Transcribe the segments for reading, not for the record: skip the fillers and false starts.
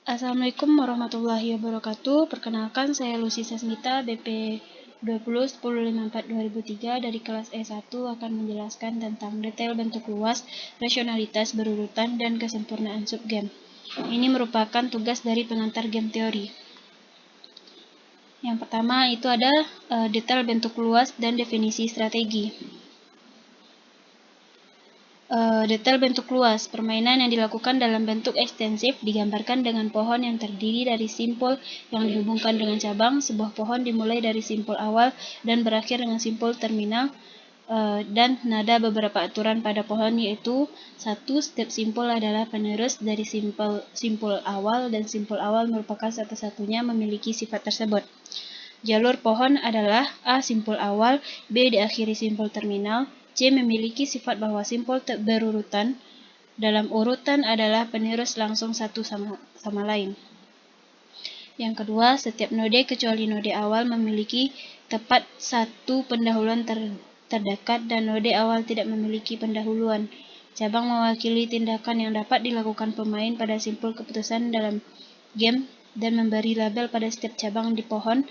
Assalamualaikum warahmatullahi wabarakatuh. Perkenalkan, saya Lucy Sasmita, BP 201054-2003 dari kelas E1 akan menjelaskan tentang detail bentuk luas, rasionalitas berurutan, dan kesempurnaan subgame. Ini merupakan tugas dari pengantar game teori. Yang pertama itu ada detail bentuk luas dan definisi strategi. Detail bentuk luas, permainan yang dilakukan dalam bentuk ekstensif digambarkan dengan pohon yang terdiri dari simpul yang dihubungkan dengan cabang. Sebuah pohon dimulai dari simpul awal dan berakhir dengan simpul terminal, dan nada beberapa aturan pada pohon, yaitu 1. Setiap simpul adalah penerus dari simpul awal, dan simpul awal merupakan satu-satunya memiliki sifat tersebut. Jalur pohon adalah A. Simpul awal, B. Diakhiri simpul terminal, C. Memiliki sifat bahwa simpul berurutan dalam urutan adalah penerus langsung satu sama lain. Yang kedua, setiap node kecuali node awal memiliki tepat satu pendahuluan terdekat, dan node awal tidak memiliki pendahuluan. Cabang mewakili tindakan yang dapat dilakukan pemain pada simpul keputusan dalam game, dan memberi label pada setiap cabang di pohon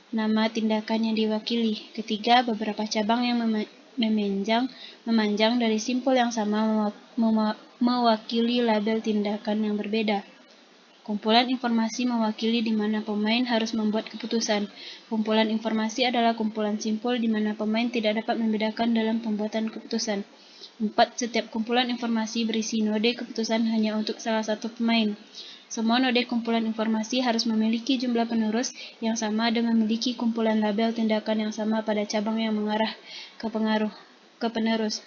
nama tindakan yang diwakili. Ketiga, beberapa cabang yang memanjang dari simpul yang sama mewakili label tindakan yang berbeda. Kumpulan informasi mewakili di mana pemain harus membuat keputusan. Kumpulan informasi adalah kumpulan simpul di mana pemain tidak dapat membedakan dalam pembuatan keputusan. 4. Setiap kumpulan informasi berisi node keputusan hanya untuk salah satu pemain. Semua node kumpulan informasi harus memiliki jumlah penerus yang sama dan memiliki kumpulan label tindakan yang sama pada cabang yang mengarah ke penerus.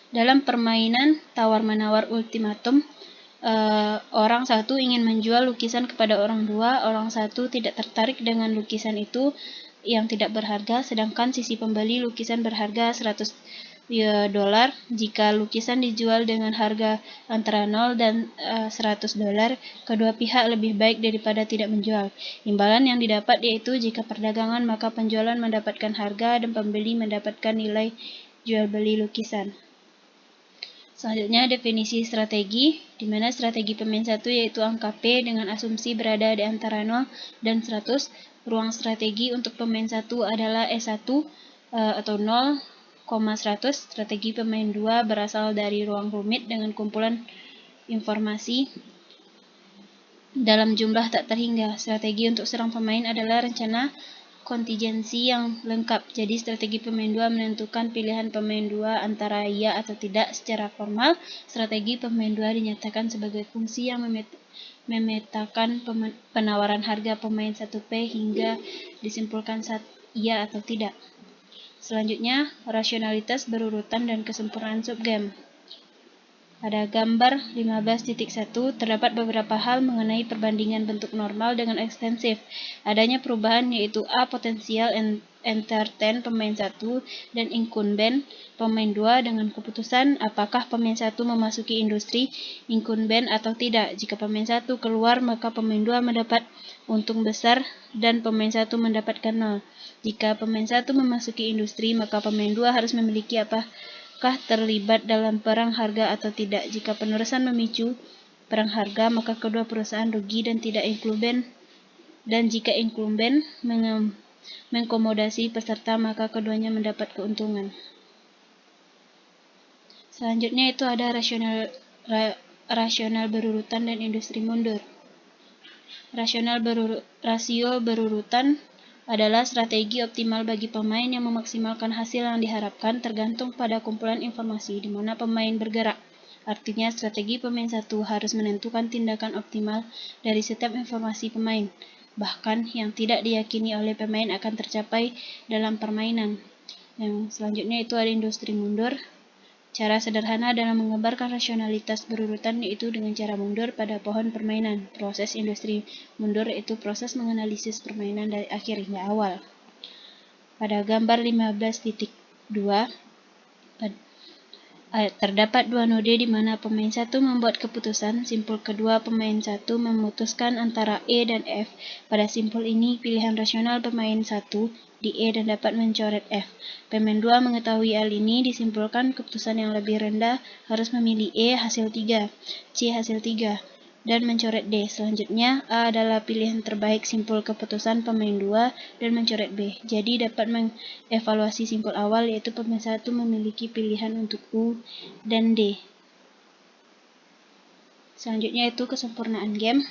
Dalam permainan tawar-menawar ultimatum, orang satu ingin menjual lukisan kepada orang dua. Orang satu tidak tertarik dengan lukisan itu yang tidak berharga, sedangkan sisi pembeli lukisan berharga $100. Jika lukisan dijual dengan harga antara 0 dan $100, kedua pihak lebih baik daripada tidak menjual. Imbalan yang didapat yaitu jika perdagangan, maka penjualan mendapatkan harga dan pembeli mendapatkan nilai jual beli lukisan. Selanjutnya, definisi strategi, di mana strategi pemain satu yaitu angka P dengan asumsi berada di antara 0 dan 100. Ruang strategi untuk pemain satu adalah S1 atau 0,100. Strategi pemain 2 berasal dari ruang rumit dengan kumpulan informasi dalam jumlah tak terhingga. Strategi untuk serang pemain adalah rencana kontingensi yang lengkap. Jadi strategi pemain 2 menentukan pilihan pemain 2 antara iya atau tidak. Secara formal, strategi pemain 2 dinyatakan sebagai fungsi yang memetakan penawaran harga pemain 1P hingga disimpulkan iya atau tidak. Selanjutnya, rasionalitas berurutan dan kesempurnaan subgame. Pada gambar 15.1 terdapat beberapa hal mengenai perbandingan bentuk normal dengan ekstensif. Adanya perubahan yaitu A. Potensial entertain pemain 1 dan incumbent pemain 2 dengan keputusan apakah pemain 1 memasuki industri incumbent atau tidak. Jika pemain 1 keluar, maka pemain 2 mendapat untung besar dan pemain 1 mendapatkan 0. Jika pemain 1 memasuki industri, maka pemain 2 harus memiliki apakah terlibat dalam perang harga atau tidak. Jika penerusan memicu perang harga, maka kedua perusahaan rugi dan tidak incumbent. Dan jika incumbent mengakomodasi peserta, maka keduanya mendapat keuntungan. Selanjutnya itu ada rasional berurutan dan industri mundur. Rasio berurutan adalah strategi optimal bagi pemain yang memaksimalkan hasil yang diharapkan tergantung pada kumpulan informasi di mana pemain bergerak. Artinya, strategi pemain satu harus menentukan tindakan optimal dari setiap informasi pemain, bahkan yang tidak diyakini oleh pemain akan tercapai dalam permainan. Yang selanjutnya itu ada industri mundur. Cara sederhana dalam menggambarkan rasionalitas berurutan yaitu dengan cara mundur pada pohon permainan. Proses industri mundur yaitu proses menganalisis permainan dari akhir hingga awal. Pada gambar 15.2 terdapat dua node di mana pemain satu membuat keputusan. Simpul kedua pemain satu memutuskan antara E dan F. Pada simpul ini, pilihan rasional pemain satu di E dan dapat mencoret F. Pemain 2 mengetahui hal ini, disimpulkan keputusan yang lebih rendah harus memilih E hasil 3, C hasil 3. dan mencoret D. Selanjutnya, A adalah pilihan terbaik simpul keputusan pemain 2 dan mencoret B. Jadi dapat mengevaluasi simpul awal, yaitu pemain 1 memiliki pilihan untuk U dan D. Selanjutnya itu kesempurnaan game.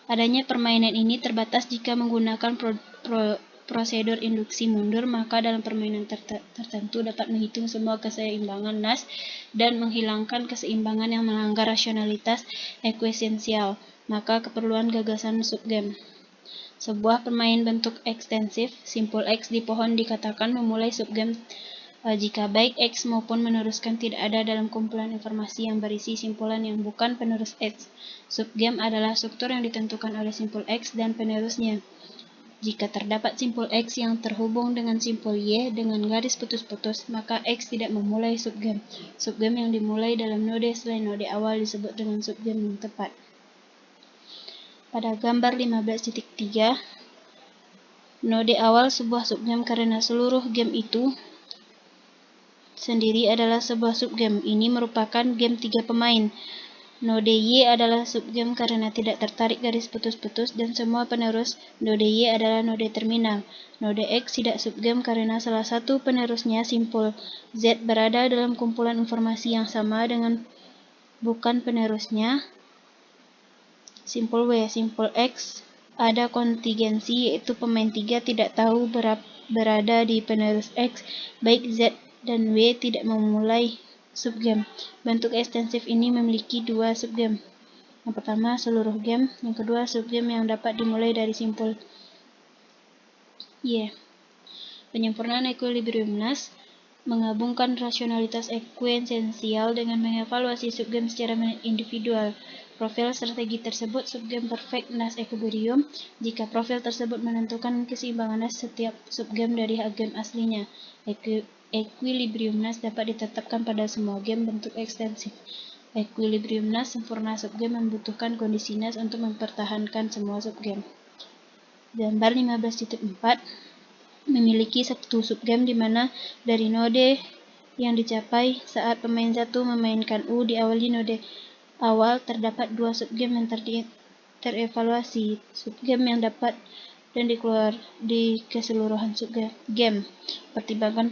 Adanya permainan ini terbatas jika menggunakan prosedur induksi mundur, maka dalam permainan tertentu dapat menghitung semua keseimbangan nas dan menghilangkan keseimbangan yang melanggar rasionalitas ekuisensial, maka keperluan gagasan subgame. Sebuah permain bentuk ekstensif, simpul X di pohon dikatakan memulai subgame jika baik X maupun meneruskan tidak ada dalam kumpulan informasi yang berisi simpulan yang bukan penerus X. Subgame adalah struktur yang ditentukan oleh simpul X dan penerusnya. Jika terdapat simpul X yang terhubung dengan simpul Y dengan garis putus-putus, maka X tidak memulai subgame. Subgame yang dimulai dalam node selain node awal disebut dengan subgame yang tepat. Pada gambar 15.3, node awal sebuah subgame karena seluruh game itu sendiri adalah sebuah subgame. Ini merupakan game 3 pemain. Node Y adalah subgame karena tidak tertarik garis putus-putus dan semua penerus node Y adalah node terminal. Node X tidak subgame karena salah satu penerusnya simpul Z berada dalam kumpulan informasi yang sama dengan bukan penerusnya simpul W. Simpul X ada kontingensi, yaitu pemain 3 tidak tahu berada di penerus X, baik Z dan W tidak memulai subgame. Bentuk ekstensif ini memiliki 2 subgame. Yang pertama seluruh game, yang kedua subgame yang dapat dimulai dari simpul Y. Penyempurnaan equilibrium nas menggabungkan rasionalitas ekuisensial dengan mengevaluasi subgame secara individual. Profil strategi tersebut subgame perfect nas equilibrium jika profil tersebut menentukan keseimbangan nas setiap subgame dari game aslinya. Equilibrium nas dapat ditetapkan pada semua game bentuk ekstensif. Equilibrium nas sempurna subgame membutuhkan kondisi nas untuk mempertahankan semua subgame. Gambar 15.4 memiliki satu subgame di mana dari node yang dicapai saat pemain 1 memainkan U diawali node awal terdapat 2 subgame yang terevaluasi. Subgame yang dapat dan dikeluar di keseluruhan subgame. Pertimbangkan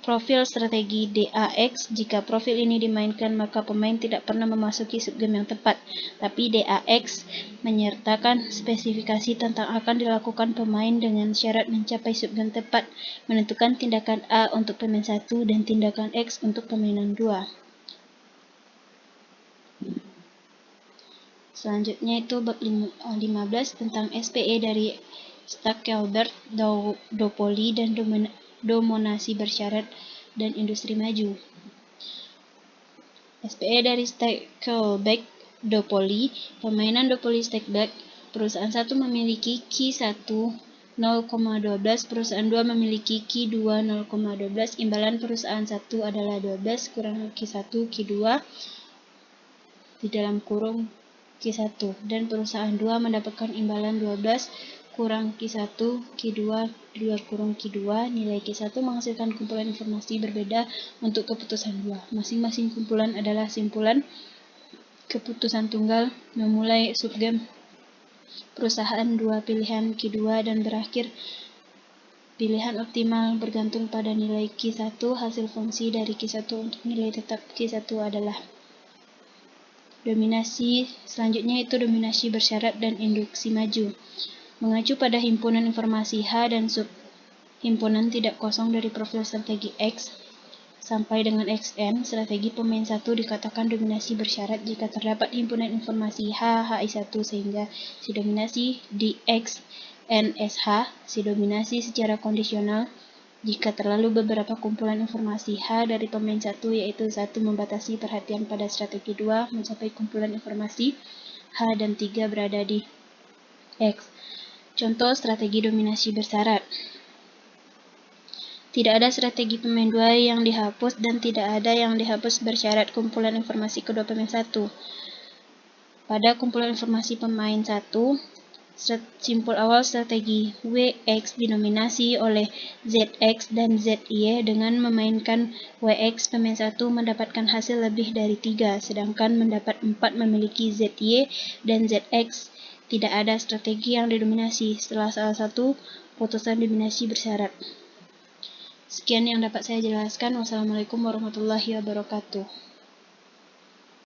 profil strategi DAX. Jika profil ini dimainkan, maka pemain tidak pernah memasuki subgame yang tepat. Tapi DAX menyertakan spesifikasi tentang akan dilakukan pemain dengan syarat mencapai subgame tepat, menentukan tindakan A untuk pemain 1 dan tindakan X untuk pemainan 2. Selanjutnya itu bab 15 tentang SPE dari Stackelberg-Dopoli dan dominasi bersyarat dan industri maju. SPE dari Stackelberg-Dopoli, permainan Dopoli-Stackelberg, perusahaan 1 memiliki Q1 0,12, perusahaan 2 memiliki Q2 0,12, imbalan perusahaan 1 adalah 12 kurang Q1 Q2 di dalam kurung Q1 dan perusahaan 2 mendapatkan imbalan 12 kurang Q1 Q2 di luar kurung Q2. Nilai Q1 menghasilkan kumpulan informasi berbeda untuk keputusan 2. Masing-masing kumpulan adalah simpulan keputusan tunggal memulai subgame perusahaan 2 pilihan Q2 dan berakhir pilihan optimal bergantung pada nilai Q1. Hasil fungsi dari Q1 untuk nilai tetap Q1 adalah dominasi. Selanjutnya itu dominasi bersyarat dan induksi maju. Mengacu pada himpunan informasi H dan subhimpunan tidak kosong dari profil strategi X sampai dengan Xn, strategi pemain 1 dikatakan dominasi bersyarat jika terdapat himpunan informasi H, Hi1 sehingga si dominasi di X, N, SH, si dominasi secara kondisional jika terlalu beberapa kumpulan informasi H dari pemain 1, yaitu 1 membatasi perhatian pada strategi 2 mencapai kumpulan informasi H dan 3 berada di X. Contoh strategi dominasi bersyarat. Tidak ada strategi pemain 2 yang dihapus dan tidak ada yang dihapus bersyarat kumpulan informasi kedua pemain 1. Pada kumpulan informasi pemain 1, Simpul awal strategi WX didominasi oleh ZX dan ZY. Dengan memainkan WX, pemain 1 mendapatkan hasil lebih dari 3, sedangkan mendapat 4 memiliki ZY dan ZX. Tidak ada strategi yang didominasi setelah salah satu putusan dominasi bersyarat. Sekian yang dapat saya jelaskan. Wassalamualaikum warahmatullahi wabarakatuh.